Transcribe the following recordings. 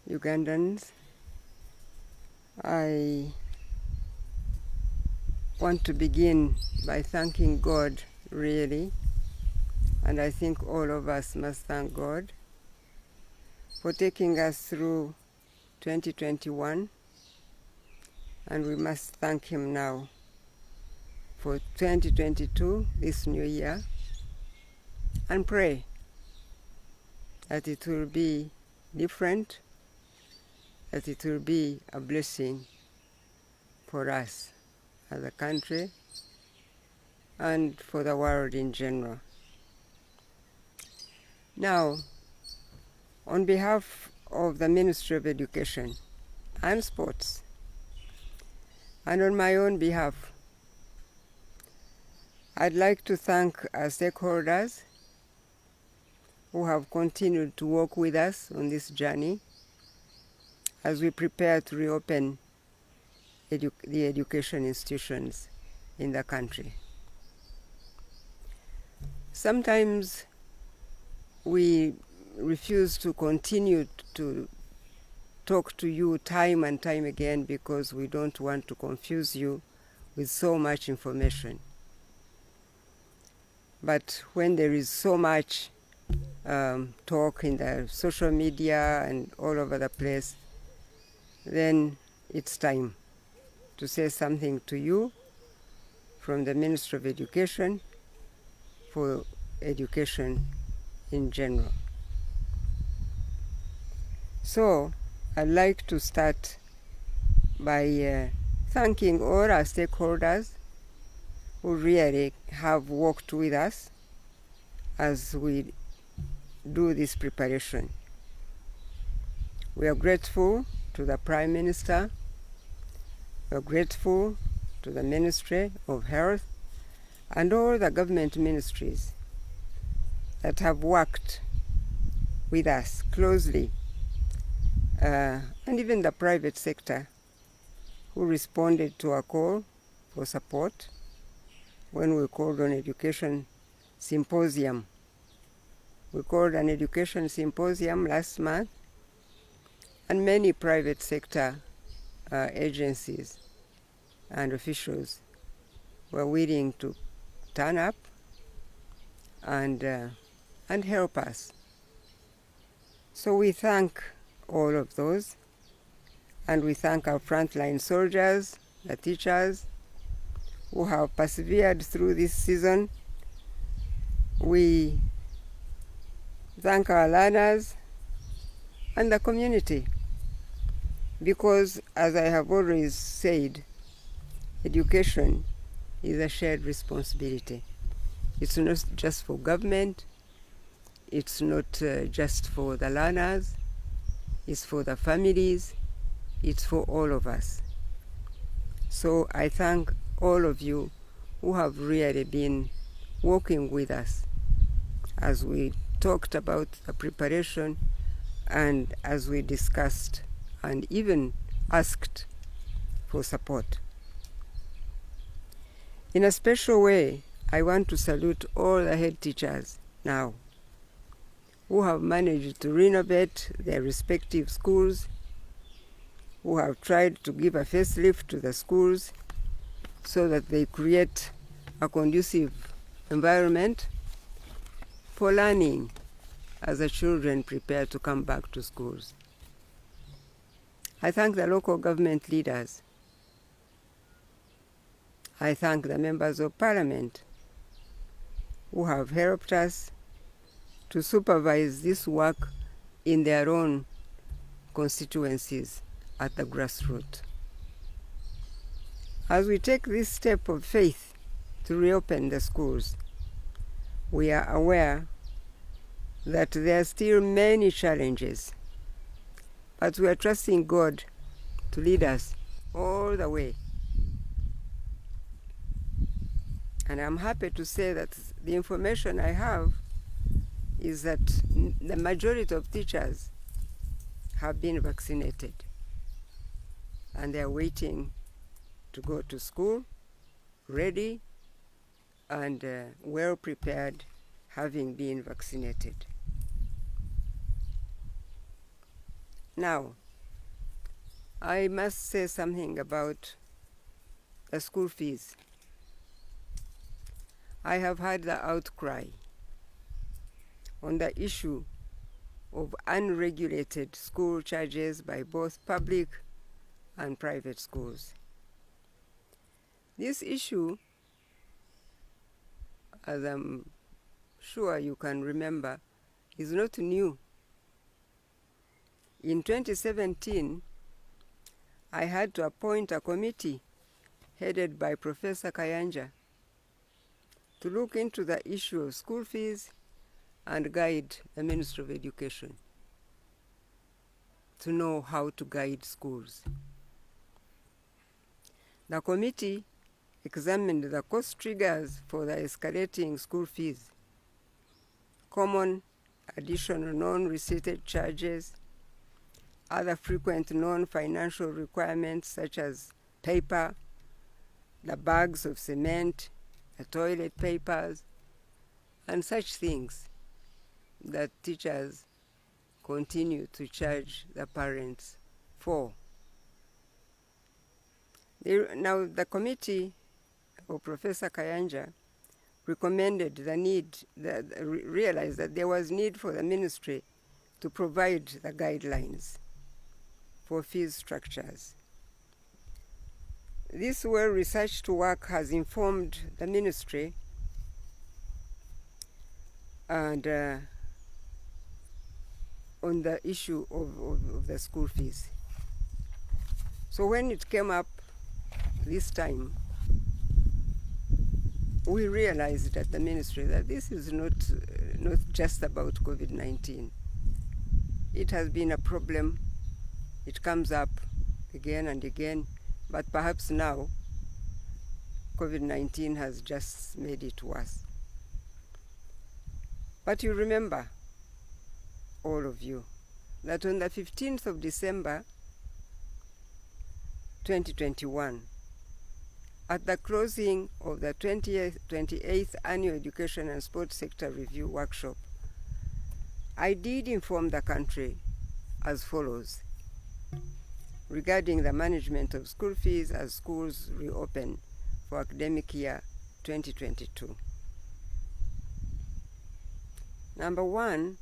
Ugandans. I want to begin by thanking God, really, and I think all of us must thank God for taking us through 2021, and we must thank Him now for 2022, this new year, and pray that it will be different, that it will be a blessing for us as a country and for the world in general. Now, on behalf of the Ministry of Education and Sports, and on my own behalf, I'd like to thank our stakeholders who have continued to work with us on this journey as we prepare to reopen the education institutions in the country. Sometimes we refuse to continue to talk to you time and time again because we don't want to confuse you with so much information. But when there is so much talk in the social media and all over the place, then it's time to say something to you from the Ministry of Education for education in general. So I'd like to start by thanking all our stakeholders who really have worked with us as we do this preparation. We are grateful to the Prime Minister, we are grateful to the Ministry of Health and all the government ministries that have worked with us closely, and even the private sector who responded to our call for support when we called on education symposium. We called an education symposium last month, and many private sector agencies and officials were willing to turn up and help us. So we thank all of those, and we thank our frontline soldiers, the teachers, who have persevered through this season. We thank our learners and the community, because, as I have always said, education is a shared responsibility. It's not just for government, it's not just for the learners, it's for the families, it's for all of us. So I thank all of you who have really been working with us as we talked about the preparation and as we discussed and even asked for support. In a special way, I want to salute all the head teachers now who have managed to renovate their respective schools, who have tried to give a facelift to the schools so that they create a conducive environment for learning as the children prepare to come back to schools. I thank the local government leaders. I thank the members of parliament who have helped us to supervise this work in their own constituencies at the grassroots. As we take this step of faith to reopen the schools, we are aware that there are still many challenges, but we are trusting God to lead us all the way. And I'm happy to say that the information I have is that the majority of teachers have been vaccinated, and they're waiting to go to school, ready and well prepared, having been vaccinated. Now, I must say something about the school fees. I have heard the outcry on the issue of unregulated school charges by both public and private schools. This issue, as I'm sure you can remember, is not new. In 2017, I had to appoint a committee headed by Professor Kayanja to look into the issue of school fees and guide the Ministry of Education to know how to guide schools. The committee examined the cost triggers for the escalating school fees, common additional non-receipted charges, other frequent non-financial requirements such as paper, the bags of cement, the toilet papers, and such things that teachers continue to charge the parents for. Now, the committee of Professor Kayanja recommended realized that there was need for the ministry to provide the guidelines for fees structures. This well-researched work has informed the ministry and on the issue of the school fees. So when it came up this time, we realized at the ministry that this is not just about COVID-19. It has been a problem. It comes up again and again, but perhaps now COVID-19 has just made it worse. But you remember, all of you, that on the 15th of December 2021, at the closing of the 28th Annual Education and Sports Sector Review Workshop, I did inform the country as follows regarding the management of school fees as schools reopen for academic year 2022. Number one,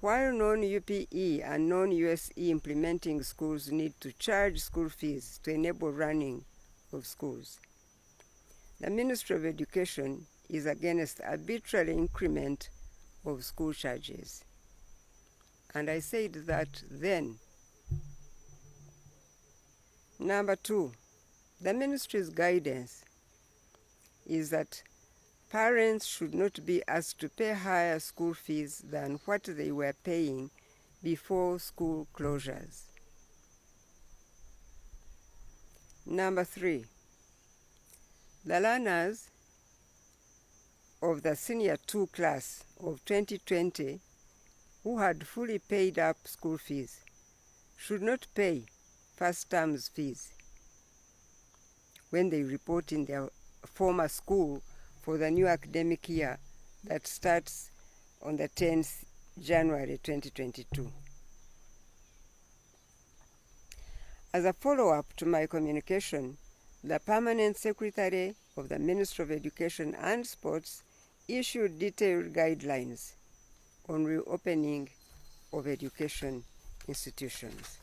while non-UPE and non-USE implementing schools need to charge school fees to enable running of schools, the Ministry of Education is against arbitrary increment of school charges. And I said that then. Number two, the ministry's guidance is that parents should not be asked to pay higher school fees than what they were paying before school closures. Number three, the learners of the Senior 2 class of 2020 who had fully paid up school fees should not pay first term's fees when they report in their former school for the new academic year that starts on the 10th January 2022. As a follow-up to my communication, the Permanent Secretary of the Ministry of Education and Sports issued detailed guidelines on reopening of education institutions.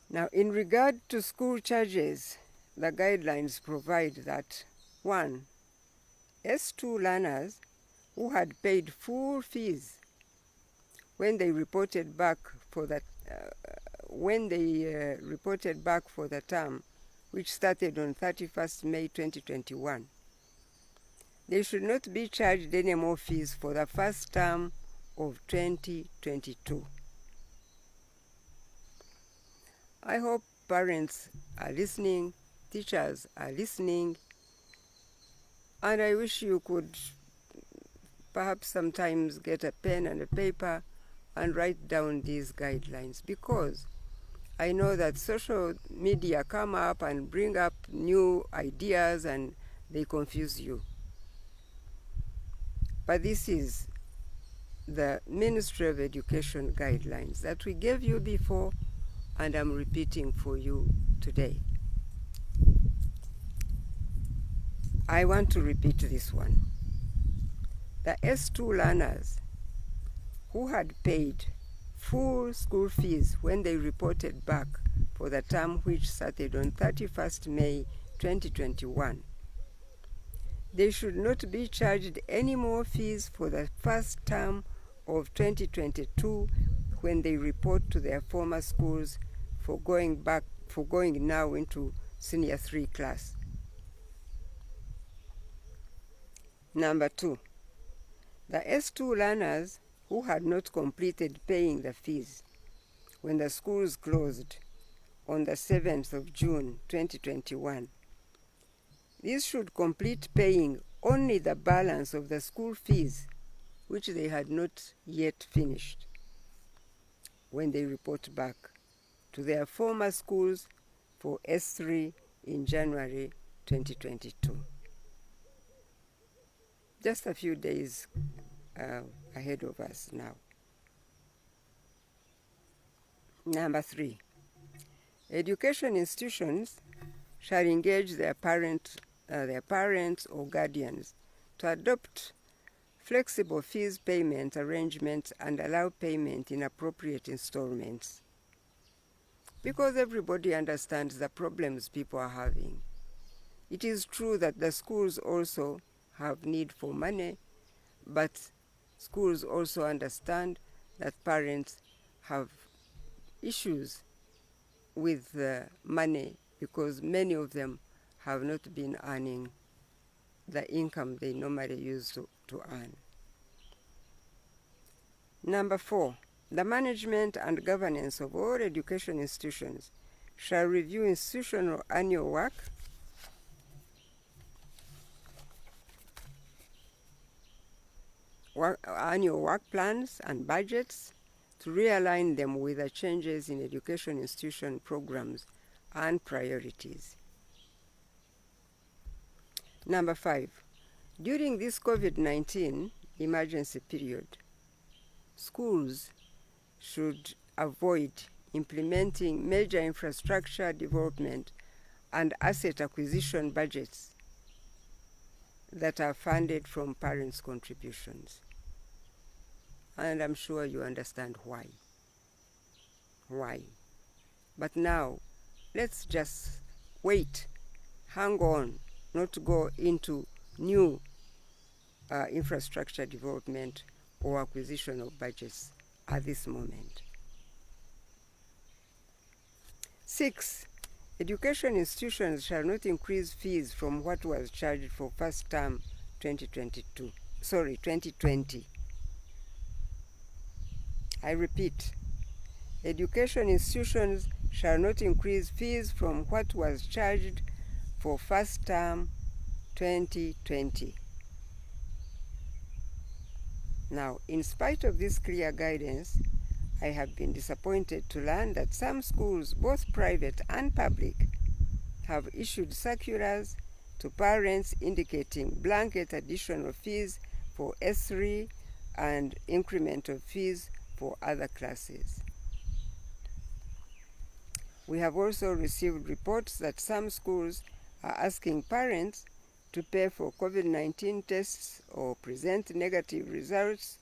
Now, in regard to school charges, the guidelines provide that 1. S2 learners who had paid full fees when they reported back for the term, which started on 31st May 2021, they should not be charged any more fees for the first term of 2022. I hope parents are listening, teachers are listening, and I wish you could perhaps sometimes get a pen and a paper and write down these guidelines, because I know that social media come up and bring up new ideas and they confuse you. But this is the Ministry of Education guidelines that we gave you before, and I'm repeating for you today. I want to repeat this one. The S2 learners who had paid full school fees when they reported back for the term which started on 31st May 2021, they should not be charged any more fees for the first term of 2022 when they report to their former schools for going now into senior 3 class. Number 2, the S2 learners who had not completed paying the fees when the schools closed on the 7th of June 2021. These should complete paying only the balance of the school fees which they had not yet finished when they report back to their former schools for S3 in January 2022. Just a few days ahead of us now. Number 3, education institutions shall engage their parents or guardians to adopt flexible fees payment arrangements and allow payment in appropriate installments. Because everybody understands the problems people are having. It is true that the schools also have need for money, but schools also understand that parents have issues with money because many of them have not been earning the income they normally used to earn. Number 4, the management and governance of all education institutions shall review institutional annual work, annual work plans and budgets to realign them with the changes in education institution programs and priorities. Number 5, during this COVID-19 emergency period, schools should avoid implementing major infrastructure development and asset acquisition budgets that are funded from parents' contributions. And I'm sure you understand why. Why? But now, let's just wait, hang on, not to go into new infrastructure development or acquisition of budgets at this moment. 6, education institutions shall not increase fees from what was charged for first term 2020. I repeat, education institutions shall not increase fees from what was charged for first term 2020. Now, in spite of this clear guidance, I have been disappointed to learn that some schools, both private and public, have issued circulars to parents indicating blanket additional fees for S3 and increment of fees for other classes. We have also received reports that some schools are asking parents to pay for COVID-19 tests or present negative results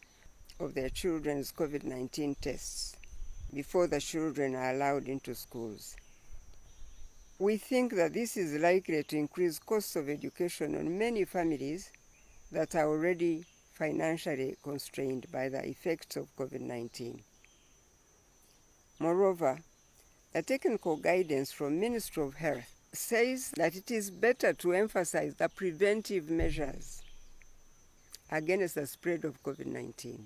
of their children's COVID-19 tests before the children are allowed into schools. We think that this is likely to increase costs of education on many families that are already financially constrained by the effects of COVID-19. Moreover, the technical guidance from Ministry of Health says that it is better to emphasize the preventive measures against the spread of COVID-19,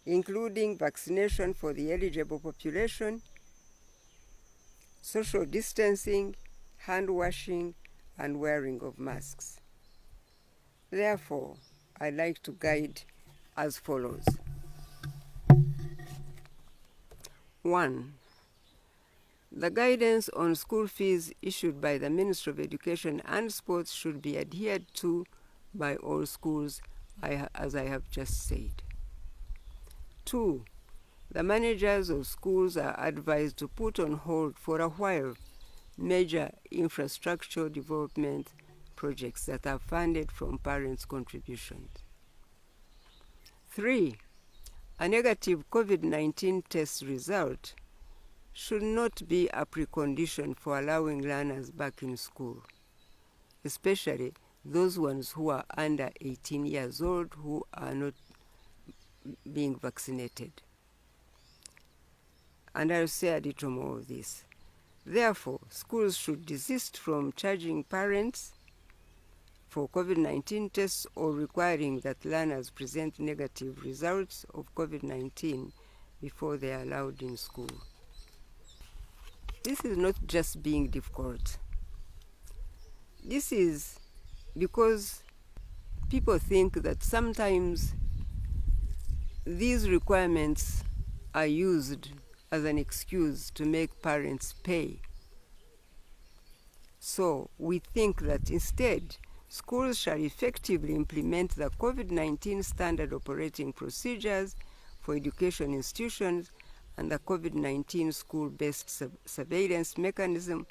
including vaccination for the eligible population, social distancing, hand washing, and wearing of masks. Therefore, I'd like to guide as follows. 1. The guidance on school fees issued by the Ministry of Education and Sports should be adhered to by all schools, as I have just said. 2, the managers of schools are advised to put on hold for a while major infrastructure development projects that are funded from parents' contributions. 3, a negative COVID-19 test result should not be a precondition for allowing learners back in school, especially those ones who are under 18 years old who are not being vaccinated. And I'll say a little more of this. Therefore, schools should desist from charging parents for COVID-19 tests or requiring that learners present negative results of COVID-19 before they are allowed in school. This is not just being difficult. This is because people think that sometimes these requirements are used as an excuse to make parents pay. So we think that instead, schools shall effectively implement the COVID-19 standard operating procedures for education institutions and the COVID-19 school-based surveillance mechanism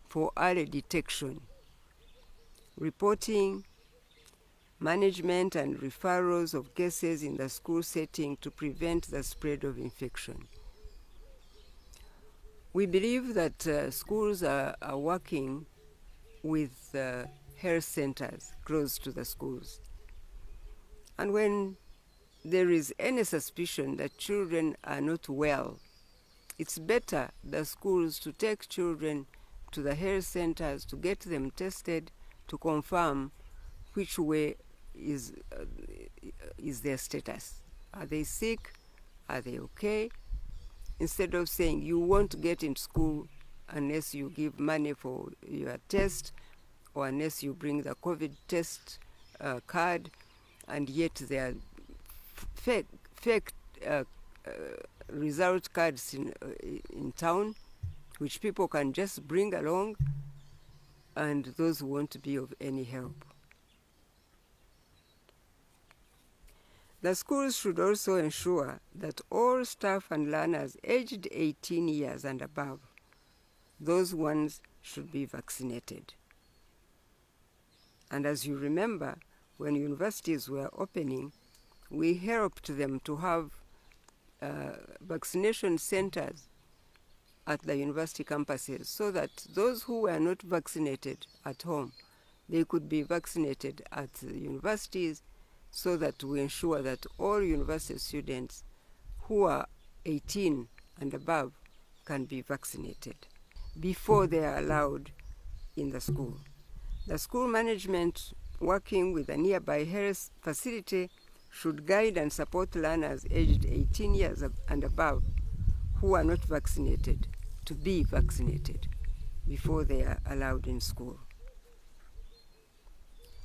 for early detection, reporting, management, and referrals of cases in the school setting to prevent the spread of infection. We believe that schools are working with health centers close to the schools. And when there is any suspicion that children are not well, it's better the schools to take children to the health centers to get them tested to confirm which way is their status. Are they sick? Are they okay? Instead of saying you won't get in school unless you give money for your test or unless you bring the COVID test card, and yet there are fake result cards in town, which people can just bring along, and those won't be of any help. The schools should also ensure that all staff and learners aged 18 years and above, those ones should be vaccinated. And as you remember, when universities were opening, we helped them to have vaccination centers at the university campuses so that those who were not vaccinated at home, they could be vaccinated at the universities, so that we ensure that all university students who are 18 and above can be vaccinated before they are allowed in the school. The school management, working with a nearby health facility, should guide and support learners aged 18 years and above who are not vaccinated to be vaccinated before they are allowed in school.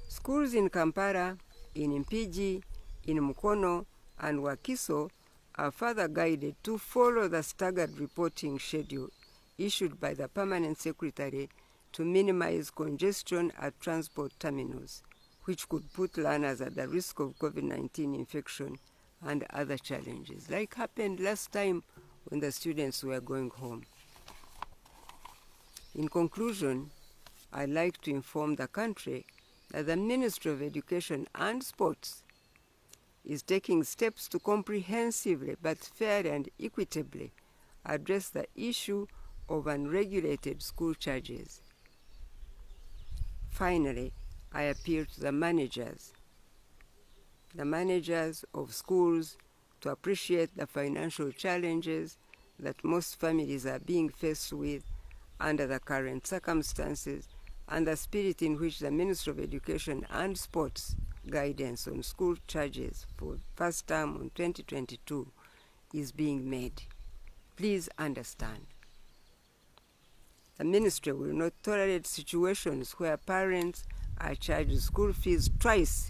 Schools in Kampala, in Mpigi, in Mukono, and Wakiso are further guided to follow the staggered reporting schedule issued by the Permanent Secretary to minimize congestion at transport terminals, which could put learners at the risk of COVID-19 infection and other challenges, like happened last time when the students were going home. In conclusion, I'd like to inform the country that the Ministry of Education and Sports is taking steps to comprehensively but fairly and equitably address the issue of unregulated school charges. Finally, I appeal to the managers of schools to appreciate the financial challenges that most families are being faced with under the current circumstances, and the spirit in which the Ministry of Education and Sports guidance on school charges for first term on 2022 is being made. Please understand. The Ministry will not tolerate situations where parents are charged school fees twice,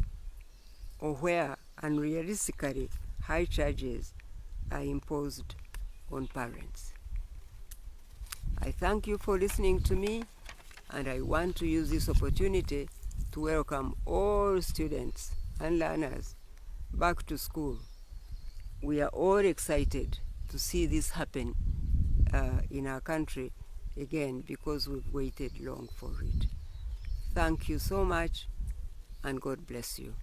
or where unrealistically high charges are imposed on parents. I thank you for listening to me, and I want to use this opportunity to welcome all students and learners back to school we are all excited to see this happen in our country again, because we've waited long for it. Thank you so much, and God bless you.